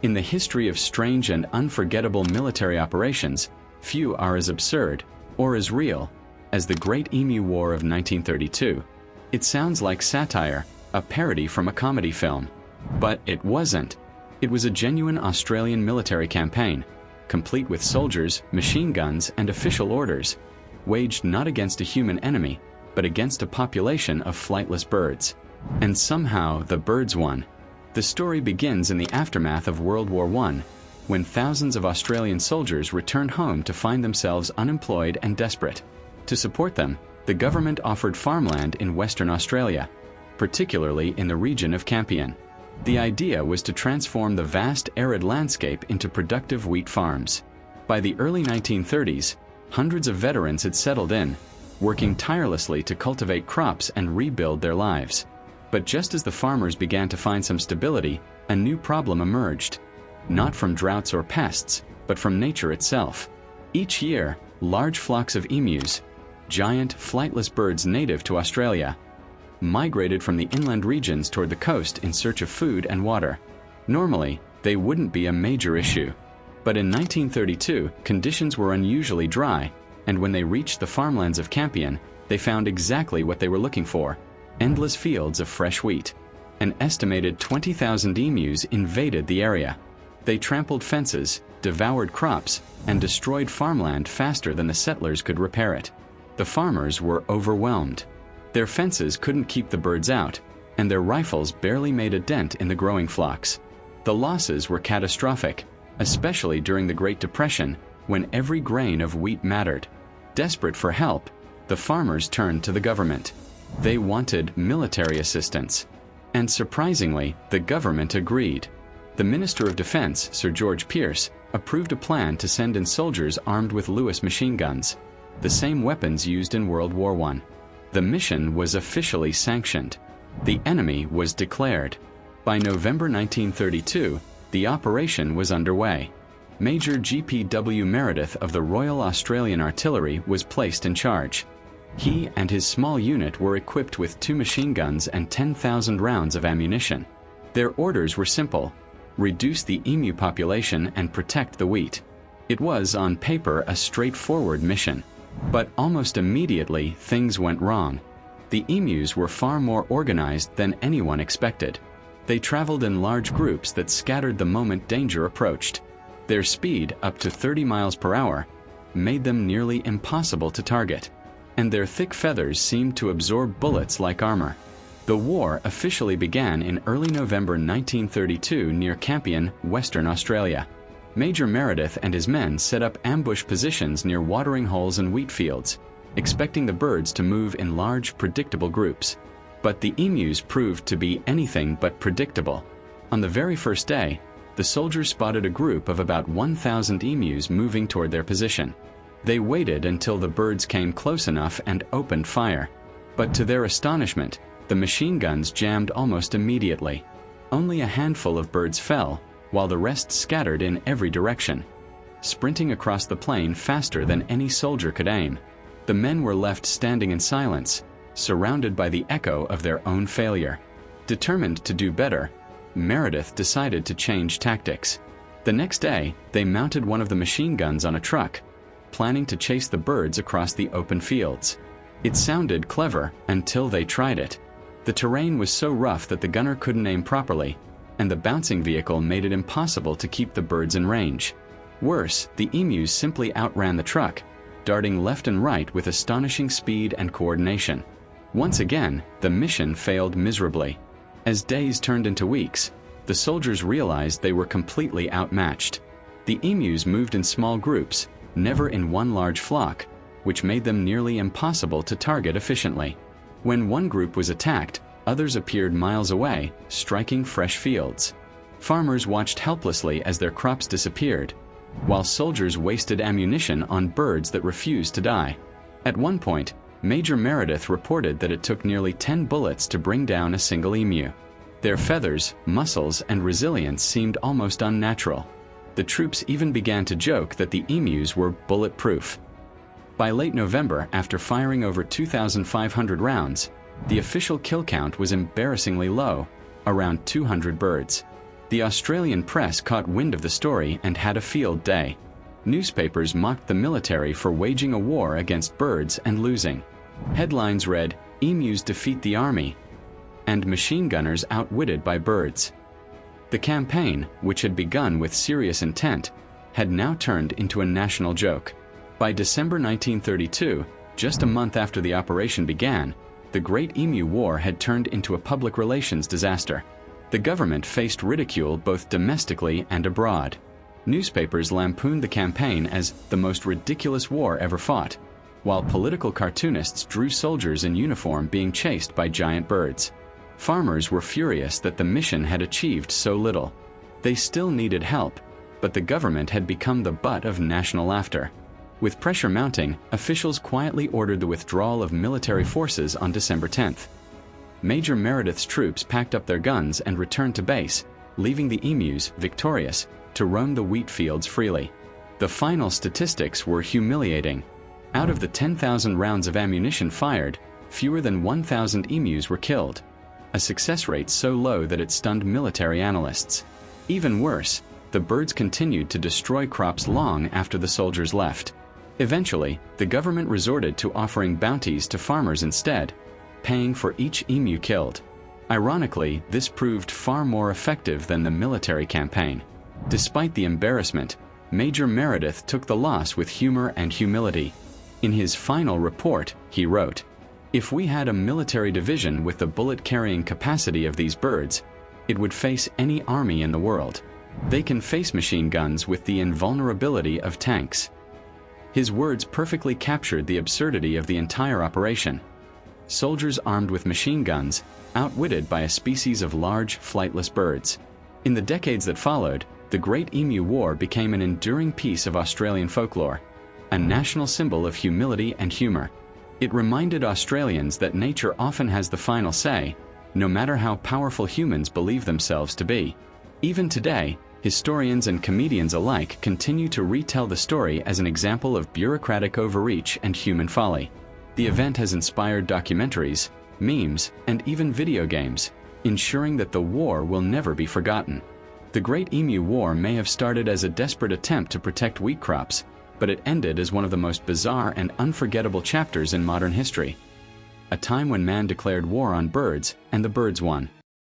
In the history of strange and unforgettable military operations, few are as absurd, or as real, as the Great Emu War of 1932. It sounds like satire, a parody from a comedy film. But it wasn't. It was a genuine Australian military campaign, complete with soldiers, machine guns, and official orders, waged not against a human enemy, but against a population of flightless birds. And somehow the birds won. The story begins in the aftermath of World War I, when thousands of Australian soldiers returned home to find themselves unemployed and desperate. To support them, the government offered farmland in Western Australia, particularly in the region of Campion. The idea was to transform the vast arid landscape into productive wheat farms. By the early 1930s, hundreds of veterans had settled in, working tirelessly to cultivate crops and rebuild their lives. But just as the farmers began to find some stability, a new problem emerged. Not from droughts or pests, but from nature itself. Each year, large flocks of emus, giant, flightless birds native to Australia, migrated from the inland regions toward the coast in search of food and water. Normally, they wouldn't be a major issue. But in 1932, conditions were unusually dry, and when they reached the farmlands of Campion, they found exactly what they were looking for: endless fields of fresh wheat. An estimated 20,000 emus invaded the area. They trampled fences, devoured crops, and destroyed farmland faster than the settlers could repair it. The farmers were overwhelmed. Their fences couldn't keep the birds out, and their rifles barely made a dent in the growing flocks. The losses were catastrophic, especially during the Great Depression, when every grain of wheat mattered. Desperate for help, the farmers turned to the government. They wanted military assistance. And surprisingly, the government agreed. The Minister of Defense, Sir George Pearce, approved a plan to send in soldiers armed with Lewis machine guns, the same weapons used in World War I. The mission was officially sanctioned. The enemy was declared. By November 1932, the operation was underway. Major G.P.W. Meredith of the Royal Australian Artillery was placed in charge. He and his small unit were equipped with 2 machine guns and 10,000 rounds of ammunition. Their orders were simple: reduce the emu population and protect the wheat. It was, on paper, a straightforward mission. But almost immediately, things went wrong. The emus were far more organized than anyone expected. They traveled in large groups that scattered the moment danger approached. Their speed, up to 30 miles per hour, made them nearly impossible to target. And their thick feathers seemed to absorb bullets like armor. The war officially began in early November 1932 near Campion, Western Australia. Major Meredith and his men set up ambush positions near watering holes and wheat fields, expecting the birds to move in large, predictable groups. But the emus proved to be anything but predictable. On the very first day, the soldiers spotted a group of about 1,000 emus moving toward their position. They waited until the birds came close enough and opened fire. But to their astonishment, the machine guns jammed almost immediately. Only a handful of birds fell, while the rest scattered in every direction, sprinting across the plain faster than any soldier could aim. The men were left standing in silence, surrounded by the echo of their own failure. Determined to do better, Meredith decided to change tactics. The next day, they mounted one of the machine guns on a truck, planning to chase the birds across the open fields. It sounded clever until they tried it. The terrain was so rough that the gunner couldn't aim properly, and the bouncing vehicle made it impossible to keep the birds in range. Worse, the emus simply outran the truck, darting left and right with astonishing speed and coordination. Once again, the mission failed miserably. As days turned into weeks, the soldiers realized they were completely outmatched. The emus moved in small groups, never in one large flock, which made them nearly impossible to target efficiently. When one group was attacked, others appeared miles away, striking fresh fields. Farmers watched helplessly as their crops disappeared, while soldiers wasted ammunition on birds that refused to die. At one point, Major Meredith reported that it took nearly 10 bullets to bring down a single emu. Their feathers, muscles, and resilience seemed almost unnatural. The troops even began to joke that the emus were bulletproof. By late November, after firing over 2,500 rounds, the official kill count was embarrassingly low, around 200 birds. The Australian press caught wind of the story and had a field day. Newspapers mocked the military for waging a war against birds and losing. Headlines read, "Emus defeat the army," and "Machine gunners outwitted by birds." The campaign, which had begun with serious intent, had now turned into a national joke. By December 1932, just a month after the operation began, the Great Emu War had turned into a public relations disaster. The government faced ridicule both domestically and abroad. Newspapers lampooned the campaign as the most ridiculous war ever fought, while political cartoonists drew soldiers in uniform being chased by giant birds. Farmers were furious that the mission had achieved so little. They still needed help, but the government had become the butt of national laughter. With pressure mounting, officials quietly ordered the withdrawal of military forces on December 10th. Major Meredith's troops packed up their guns and returned to base, leaving the emus, victorious, to roam the wheat fields freely. The final statistics were humiliating. Out of the 10,000 rounds of ammunition fired, fewer than 1,000 emus were killed, a success rate so low that it stunned military analysts. Even worse, the birds continued to destroy crops long after the soldiers left. Eventually, the government resorted to offering bounties to farmers instead, paying for each emu killed. Ironically, this proved far more effective than the military campaign. Despite the embarrassment, Major Meredith took the loss with humor and humility. In his final report, he wrote, "If we had a military division with the bullet-carrying capacity of these birds, it would face any army in the world. They can face machine guns with the invulnerability of tanks." His words perfectly captured the absurdity of the entire operation. Soldiers armed with machine guns, outwitted by a species of large, flightless birds. In the decades that followed, the Great Emu War became an enduring piece of Australian folklore, a national symbol of humility and humor. It reminded Australians that nature often has the final say, no matter how powerful humans believe themselves to be. Even today, historians and comedians alike continue to retell the story as an example of bureaucratic overreach and human folly. The event has inspired documentaries, memes, and even video games, ensuring that the war will never be forgotten. The Great Emu War may have started as a desperate attempt to protect wheat crops, but it ended as one of the most bizarre and unforgettable chapters in modern history. A time when man declared war on birds, and the birds won.